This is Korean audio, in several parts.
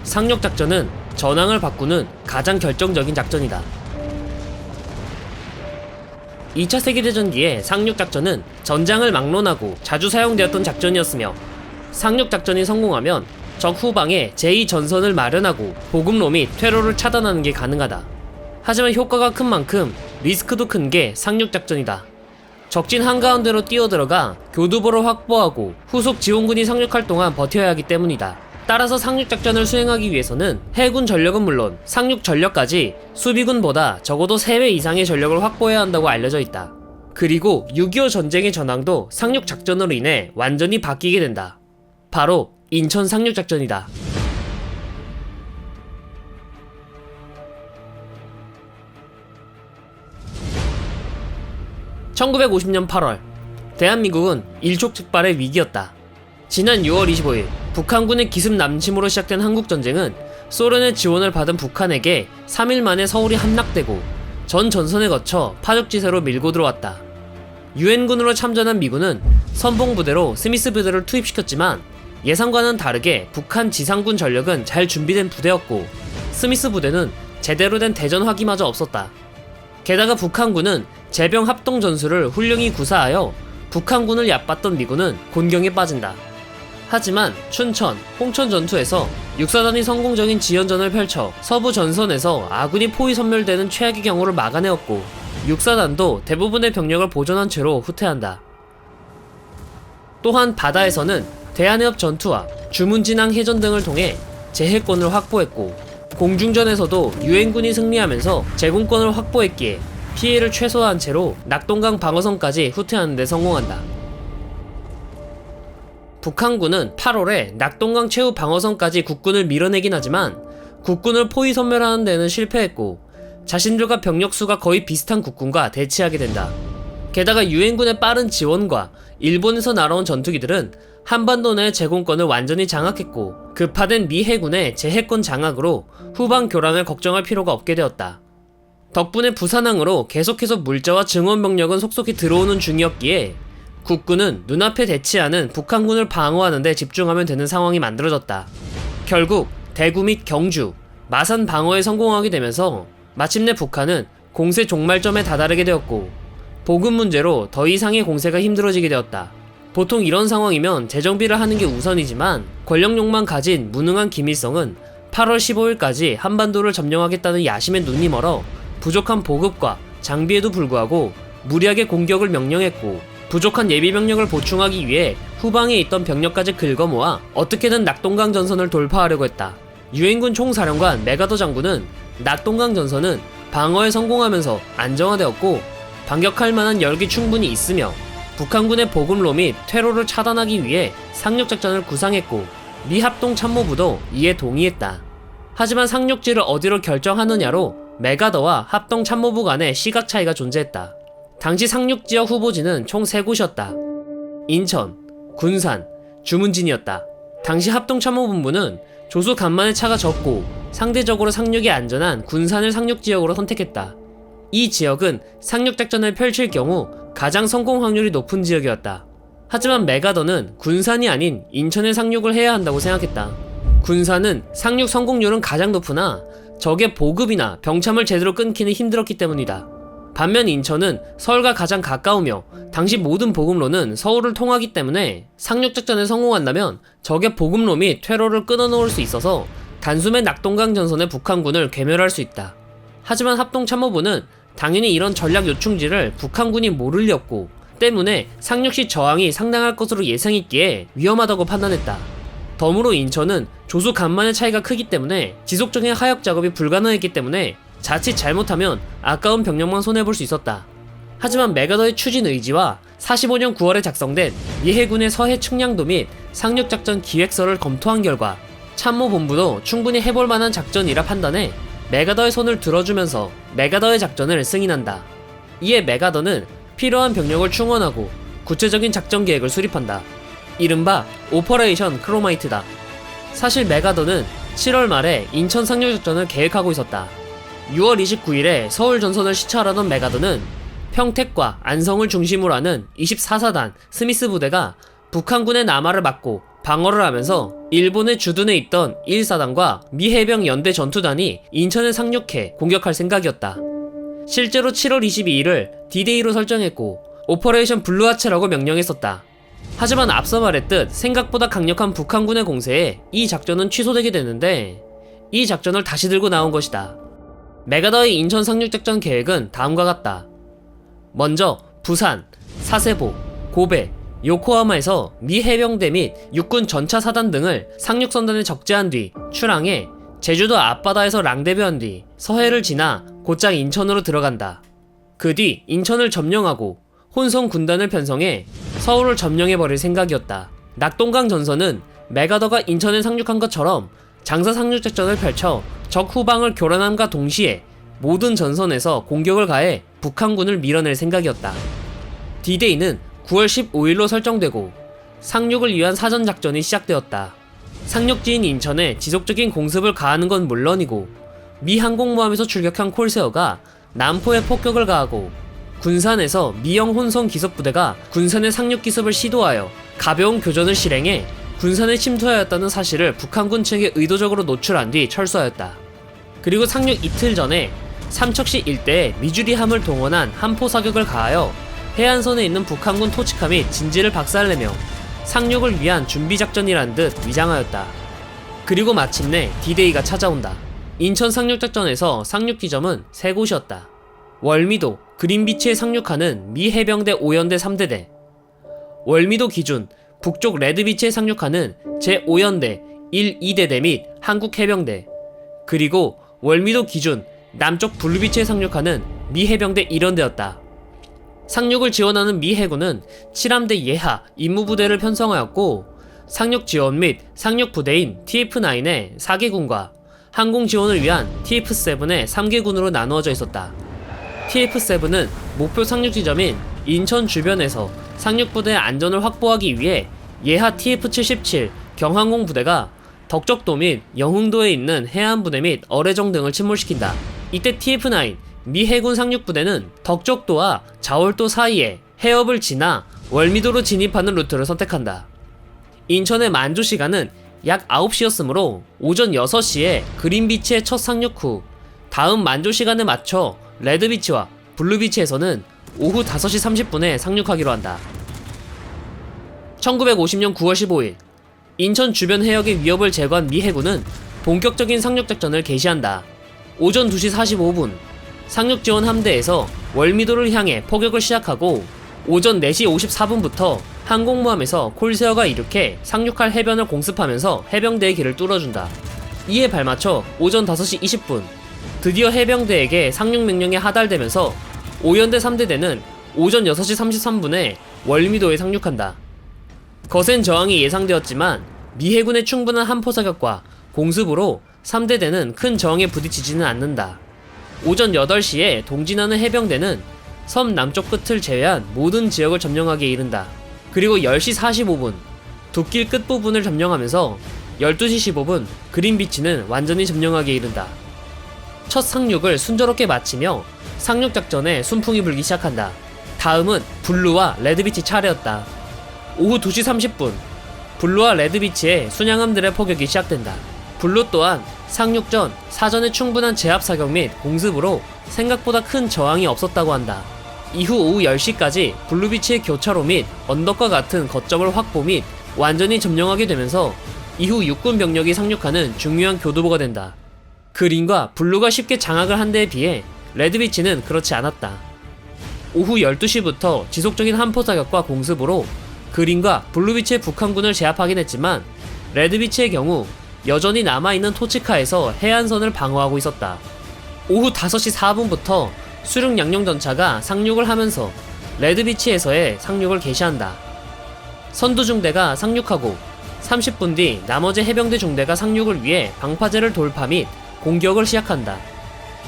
상륙작전은 전황을 바꾸는 가장 결정적인 작전이다. 2차 세계대전 뒤에 상륙작전은 전장을 막론하고 자주 사용되었던 작전이었으며, 상륙작전이 성공하면 적 후방에 제2전선을 마련하고 보급로 및 퇴로를 차단하는 게 가능하다. 하지만 효과가 큰 만큼 리스크도 큰 게 상륙작전이다. 적진 한가운데로 뛰어들어가 교두보를 확보하고 후속 지원군이 상륙할 동안 버텨야 하기 때문이다. 따라서 상륙작전을 수행하기 위해서는 해군 전력은 물론 상륙 전력까지 수비군보다 적어도 3배 이상의 전력을 확보해야 한다고 알려져 있다. 그리고 6.25 전쟁의 전황도 상륙작전으로 인해 완전히 바뀌게 된다. 바로 인천 상륙작전이다. (1950년 8월) 대한민국은 일촉즉발의 위기였다. 지난 6월 25일 북한군의 기습 남침으로 시작된 한국전쟁은 소련의 지원을 받은 북한에게 3일 만에 서울이 함락되고 전 전선에 거쳐 파죽지세로 밀고 들어왔다. 유엔군으로 참전한 미군은 선봉부대로 스미스 부대를 투입시켰지만 예상과는 다르게 북한 지상군 전력은 잘 준비된 부대였고 스미스 부대는 제대로 된 대전 화기마저 없었다. 게다가 북한군은 제병 합동 전술을 훌륭히 구사하여 북한군을 얕봤던 미군은 곤경에 빠진다. 하지만 춘천, 홍천 전투에서 육사단이 성공적인 지연전을 펼쳐 서부 전선에서 아군이 포위 섬멸되는 최악의 경우를 막아내었고 육사단도 대부분의 병력을 보존한 채로 후퇴한다. 또한 바다에서는 대한해협 전투와 주문진항 해전 등을 통해 제해권을 확보했고 공중전에서도 유엔군이 승리하면서 제공권을 확보했기에 피해를 최소화한 채로 낙동강 방어선까지 후퇴하는 데 성공한다. 북한군은 8월에 낙동강 최후 방어선까지 국군을 밀어내긴 하지만 국군을 포위 섬멸하는 데는 실패했고 자신들과 병력수가 거의 비슷한 국군과 대치하게 된다. 게다가 유엔군의 빠른 지원과 일본에서 날아온 전투기들은 한반도 내 제공권을 완전히 장악했고 급파된 미 해군의 제해권 장악으로 후방 교란을 걱정할 필요가 없게 되었다. 덕분에 부산항으로 계속해서 물자와 증원 병력은 속속히 들어오는 중이었기에 국군은 눈앞에 대치하는 북한군을 방어하는 데 집중하면 되는 상황이 만들어졌다. 결국 대구 및 경주, 마산 방어에 성공하게 되면서 마침내 북한은 공세 종말점에 다다르게 되었고 보급 문제로 더 이상의 공세가 힘들어지게 되었다. 보통 이런 상황이면 재정비를 하는 게 우선이지만 권력욕만 가진 무능한 김일성은 8월 15일까지 한반도를 점령하겠다는 야심에 눈이 멀어 부족한 보급과 장비에도 불구하고 무리하게 공격을 명령했고 부족한 예비병력을 보충하기 위해 후방에 있던 병력까지 긁어모아 어떻게든 낙동강 전선을 돌파하려고 했다. 유엔군 총사령관 메가더 장군은 낙동강 전선은 방어에 성공하면서 안정화되었고 반격할 만한 열기 충분히 있으며 북한군의 보급로 및 퇴로를 차단하기 위해 상륙작전을 구상했고 미 합동참모부도 이에 동의했다. 하지만 상륙지를 어디로 결정하느냐로 메가더와 합동참모부 간의 시각 차이가 존재했다. 당시 상륙지역 후보지는 총 3곳이었다. 인천, 군산, 주문진이었다. 당시 합동참모본부는 조수 간만에 차가 적고 상대적으로 상륙이 안전한 군산을 상륙지역으로 선택했다. 이 지역은 상륙작전을 펼칠 경우 가장 성공 확률이 높은 지역이었다. 하지만 메가더는 군산이 아닌 인천에 상륙을 해야 한다고 생각했다. 군산은 상륙 성공률은 가장 높으나 적의 보급이나 병참을 제대로 끊기는 힘들었기 때문이다. 반면 인천은 서울과 가장 가까우며 당시 모든 보급로는 서울을 통하기 때문에 상륙작전에 성공한다면 적의 보급로 및 퇴로를 끊어놓을 수 있어서 단숨에 낙동강 전선의 북한군을 괴멸할 수 있다. 하지만 합동참모부는 당연히 이런 전략 요충지를 북한군이 모를 리 없고 때문에 상륙시 저항이 상당할 것으로 예상했기에 위험하다고 판단했다. 덤으로 인천은 조수 간만의 차이가 크기 때문에 지속적인 하역 작업이 불가능했기 때문에 자칫 잘못하면 아까운 병력만 손해볼 수 있었다. 하지만 메가더의 추진 의지와 45년 9월에 작성된 미 해군의 서해 측량도 및 상륙작전 기획서를 검토한 결과 참모본부도 충분히 해볼 만한 작전이라 판단해 메가더의 손을 들어주면서 메가더의 작전을 승인한다. 이에 메가더는 필요한 병력을 충원하고 구체적인 작전 계획을 수립한다. 이른바 오퍼레이션 크로마이트다. 사실 메가더는 7월 말에 인천 상륙작전을 계획하고 있었다. 6월 29일에 서울 전선을 시찰하던 메가더는 평택과 안성을 중심으로 하는 24사단 스미스 부대가 북한군의 남하를 막고 방어를 하면서 일본의 주둔에 있던 1사단과 미 해병 연대 전투단이 인천에 상륙해 공격할 생각이었다. 실제로 7월 22일을 D-Day로 설정했고 오퍼레이션 블루아츠라고 명령했었다. 하지만 앞서 말했듯 생각보다 강력한 북한군의 공세에 이 작전은 취소되게 됐는데 이 작전을 다시 들고 나온 것이다. 메가더의 인천 상륙작전 계획은 다음과 같다. 먼저 부산, 사세보, 고베, 요코하마에서 미 해병대 및 육군 전차 사단 등을 상륙선단에 적재한 뒤 출항해 제주도 앞바다에서 랑데뷰한 뒤 서해를 지나 곧장 인천으로 들어간다. 그 뒤 인천을 점령하고 혼성 군단을 편성해 서울을 점령해버릴 생각이었다. 낙동강 전선은 메가더가 인천에 상륙한 것처럼 장사 상륙작전을 펼쳐 적 후방을 교란함과 동시에 모든 전선에서 공격을 가해 북한군을 밀어낼 생각이었다. D-Day는 9월 15일로 설정되고 상륙을 위한 사전작전이 시작되었다. 상륙지인 인천에 지속적인 공습을 가하는 건 물론이고 미 항공모함에서 출격한 콜세어가 남포에 폭격을 가하고 군산에서 미영 혼성 기습부대가 군산의 상륙 기습을 시도하여 가벼운 교전을 실행해 군산에 침투하였다는 사실을 북한군 측에 의도적으로 노출한 뒤 철수하였다. 그리고 상륙 이틀 전에 삼척시 일대에 미주리함을 동원한 함포 사격을 가하여 해안선에 있는 북한군 토치카 및 진지를 박살내며 상륙을 위한 준비작전이란 듯 위장하였다. 그리고 마침내 D-Day가 찾아온다. 인천 상륙작전에서 상륙지점은 3곳이었다. 월미도, 그린비치에 상륙하는 미 해병대 5연대 3대대, 월미도 기준 북쪽 레드비치에 상륙하는 제5연대 1, 2대대 및 한국해병대, 그리고 월미도 기준 남쪽 블루비치에 상륙하는 미 해병대 1연대였다. 상륙을 지원하는 미 해군은 7함대 예하 임무부대를 편성하였고 상륙 지원 및 상륙 부대인 TF9의 4개군과 항공 지원을 위한 TF7의 3개군으로 나누어져 있었다. TF7은 목표 상륙 지점인 인천 주변에서 상륙부대의 안전을 확보하기 위해 예하 TF77 경항공 부대가 덕적도 및 영흥도에 있는 해안부대 및 어뢰정 등을 침몰시킨다. 이때 TF9 미 해군 상륙부대는 덕적도와 자월도 사이에 해협을 지나 월미도로 진입하는 루트를 선택한다. 인천의 만조 시간은 약 9시였으므로 오전 6시에 그린비치에 첫 상륙 후 다음 만조 시간에 맞춰 레드비치와 블루비치에서는 오후 5시 30분에 상륙하기로 한다. 1950년 9월 15일 인천 주변 해역의 위협을 제거한 미 해군은 본격적인 상륙작전을 개시한다. 오전 2시 45분 상륙지원 함대에서 월미도를 향해 포격을 시작하고 오전 4시 54분부터 항공모함에서 콜세어가 이륙해 상륙할 해변을 공습하면서 해병대의 길을 뚫어준다. 이에 발맞춰 오전 5시 20분 드디어 해병대에게 상륙 명령이 하달되면서 5연대 3대대는 오전 6시 33분에 월미도에 상륙한다. 거센 저항이 예상되었지만 미 해군의 충분한 함포 사격과 공습으로 3대대는 큰 저항에 부딪히지는 않는다. 오전 8시에 동진하는 해병대는 섬 남쪽 끝을 제외한 모든 지역을 점령하기에 이른다. 그리고 10시 45분 둑길 끝부분을 점령하면서 12시 15분 그린비치는 완전히 점령하기에 이른다. 첫 상륙을 순조롭게 마치며 상륙작전에 순풍이 불기 시작한다. 다음은 블루와 레드비치 차례였다. 오후 2시 30분 블루와 레드비치에 순양함들의 포격이 시작된다. 블루 또한 상륙 전 사전에 충분한 제압 사격 및 공습으로 생각보다 큰 저항이 없었다고 한다. 이후 오후 10시까지 블루비치의 교차로 및 언덕과 같은 거점을 확보 및 완전히 점령하게 되면서 이후 육군 병력이 상륙하는 중요한 교두보가 된다. 그린과 블루가 쉽게 장악을 한 데에 비해 레드비치는 그렇지 않았다. 오후 12시부터 지속적인 함포 사격과 공습으로 그린과 블루비치의 북한군을 제압하긴 했지만 레드비치의 경우 여전히 남아있는 토치카에서 해안선을 방어하고 있었다. 오후 5시 4분부터 수륙 양용전차가 상륙을 하면서 레드비치에서의 상륙을 개시한다. 선두중대가 상륙하고 30분 뒤 나머지 해병대 중대가 상륙을 위해 방파제를 돌파 및 공격을 시작한다.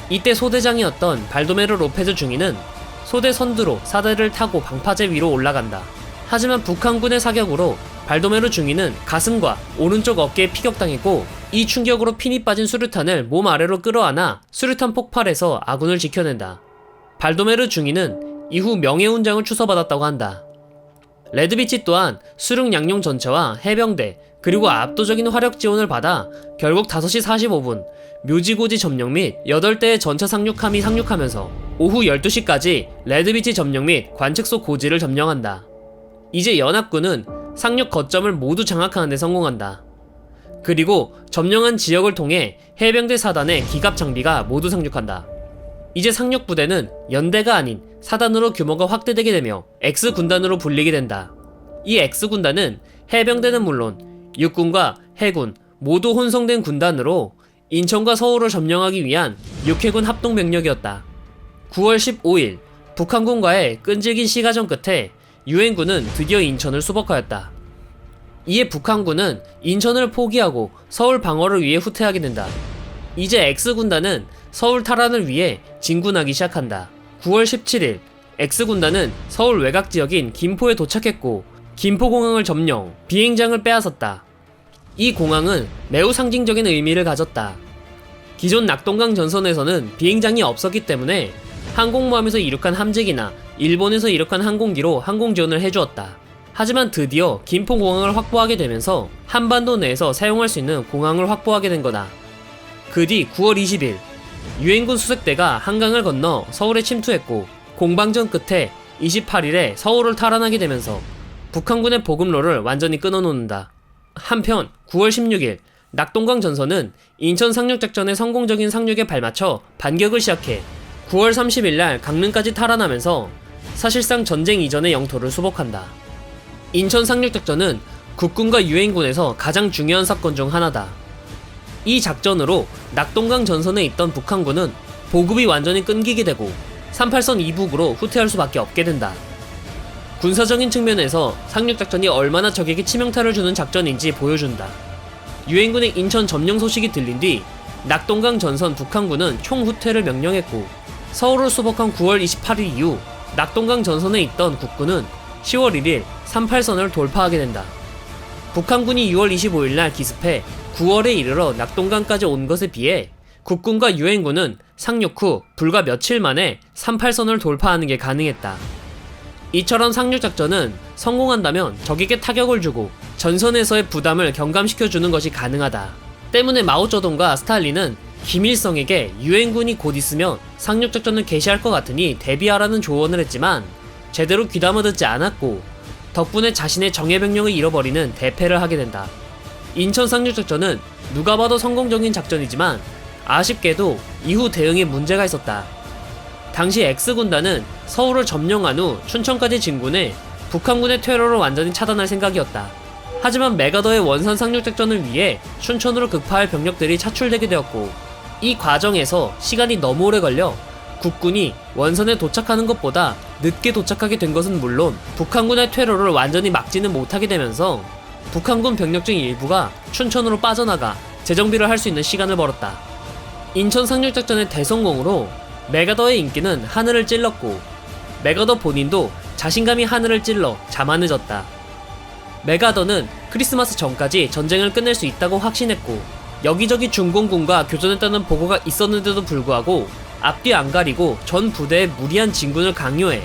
이때 소대장이었던 발도메르 로페즈 중위는 소대 선두로 사대를 타고 방파제 위로 올라간다. 하지만 북한군의 사격으로 발도메르 중위는 가슴과 오른쪽 어깨에 피격당했고 이 충격으로 핀이 빠진 수류탄을 몸 아래로 끌어안아 수류탄 폭발에서 아군을 지켜낸다. 발도메르 중위는 이후 명예훈장을 추서받았다고 한다. 레드비치 또한 수륙 양용 전체와 해병대 그리고 압도적인 화력 지원을 받아 결국 5시 45분 묘지고지 점령 및 8대의 전차 상륙함이 상륙하면서 오후 12시까지 레드비치 점령 및 관측소 고지를 점령한다. 이제 연합군은 상륙 거점을 모두 장악하는 데 성공한다. 그리고 점령한 지역을 통해 해병대 사단의 기갑 장비가 모두 상륙한다. 이제 상륙 부대는 연대가 아닌 사단으로 규모가 확대되게 되며 X군단으로 불리게 된다. 이 X군단은 해병대는 물론 육군과 해군 모두 혼성된 군단으로 인천과 서울을 점령하기 위한 육해군 합동병력이었다. 9월 15일 북한군과의 끈질긴 시가전 끝에 유엔군은 드디어 인천을 수복하였다. 이에 북한군은 인천을 포기하고 서울 방어를 위해 후퇴하게 된다. 이제 X군단은 서울 탈환을 위해 진군하기 시작한다. 9월 17일 X군단은 서울 외곽 지역인 김포에 도착했고 김포공항을 점령, 비행장을 빼앗았다. 이 공항은 매우 상징적인 의미를 가졌다. 기존 낙동강 전선에서는 비행장이 없었기 때문에 항공모함에서 이륙한 함재기나 일본에서 이륙한 항공기로 항공지원을 해주었다. 하지만 드디어 김포공항을 확보하게 되면서 한반도 내에서 사용할 수 있는 공항을 확보하게 된 거다. 그 뒤 9월 20일 유엔군 수색대가 한강을 건너 서울에 침투했고 공방전 끝에 28일에 서울을 탈환하게 되면서 북한군의 보급로를 완전히 끊어놓는다. 한편 9월 16일 낙동강 전선은 인천 상륙작전의 성공적인 상륙에 발맞춰 반격을 시작해 9월 30일날 강릉까지 탈환하면서 사실상 전쟁 이전의 영토를 수복한다. 인천 상륙작전은 국군과 유엔군에서 가장 중요한 사건 중 하나다. 이 작전으로 낙동강 전선에 있던 북한군은 보급이 완전히 끊기게 되고 38선 이북으로 후퇴할 수밖에 없게 된다. 군사적인 측면에서 상륙작전이 얼마나 적에게 치명타를 주는 작전인지 보여준다. 유엔군의 인천 점령 소식이 들린 뒤 낙동강 전선 북한군은 총후퇴를 명령했고 서울을 수복한 9월 28일 이후 낙동강 전선에 있던 국군은 10월 1일 38선을 돌파하게 된다. 북한군이 6월 25일날 기습해 9월에 이르러 낙동강까지 온 것에 비해 국군과 유엔군은 상륙 후 불과 며칠 만에 38선을 돌파하는 게 가능했다. 이처럼 상륙작전은 성공한다면 적에게 타격을 주고 전선에서의 부담을 경감시켜주는 것이 가능하다. 때문에 마오쩌둥과 스탈린은 김일성에게 유엔군이 곧 있으면 상륙작전을 개시할 것 같으니 대비하라는 조언을 했지만 제대로 귀담아 듣지 않았고 덕분에 자신의 정예병력을 잃어버리는 대패를 하게 된다. 인천 상륙작전은 누가 봐도 성공적인 작전이지만 아쉽게도 이후 대응에 문제가 있었다. 당시 X군단은 서울을 점령한 후 춘천까지 진군해 북한군의 퇴로를 완전히 차단할 생각이었다. 하지만 메가더의 원산 상륙작전을 위해 춘천으로 급파할 병력들이 차출되게 되었고 이 과정에서 시간이 너무 오래 걸려 국군이 원산에 도착하는 것보다 늦게 도착하게 된 것은 물론 북한군의 퇴로를 완전히 막지는 못하게 되면서 북한군 병력 중 일부가 춘천으로 빠져나가 재정비를 할 수 있는 시간을 벌었다. 인천 상륙작전의 대성공으로 메가더의 인기는 하늘을 찔렀고 메가더 본인도 자신감이 하늘을 찔러 자만해졌다. 메가더는 크리스마스 전까지 전쟁을 끝낼 수 있다고 확신했고 여기저기 중공군과 교전했다는 보고가 있었는데도 불구하고 앞뒤 안 가리고 전 부대에 무리한 진군을 강요해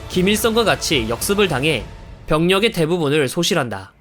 김일성과 같이 역습을 당해 병력의 대부분을 소실한다.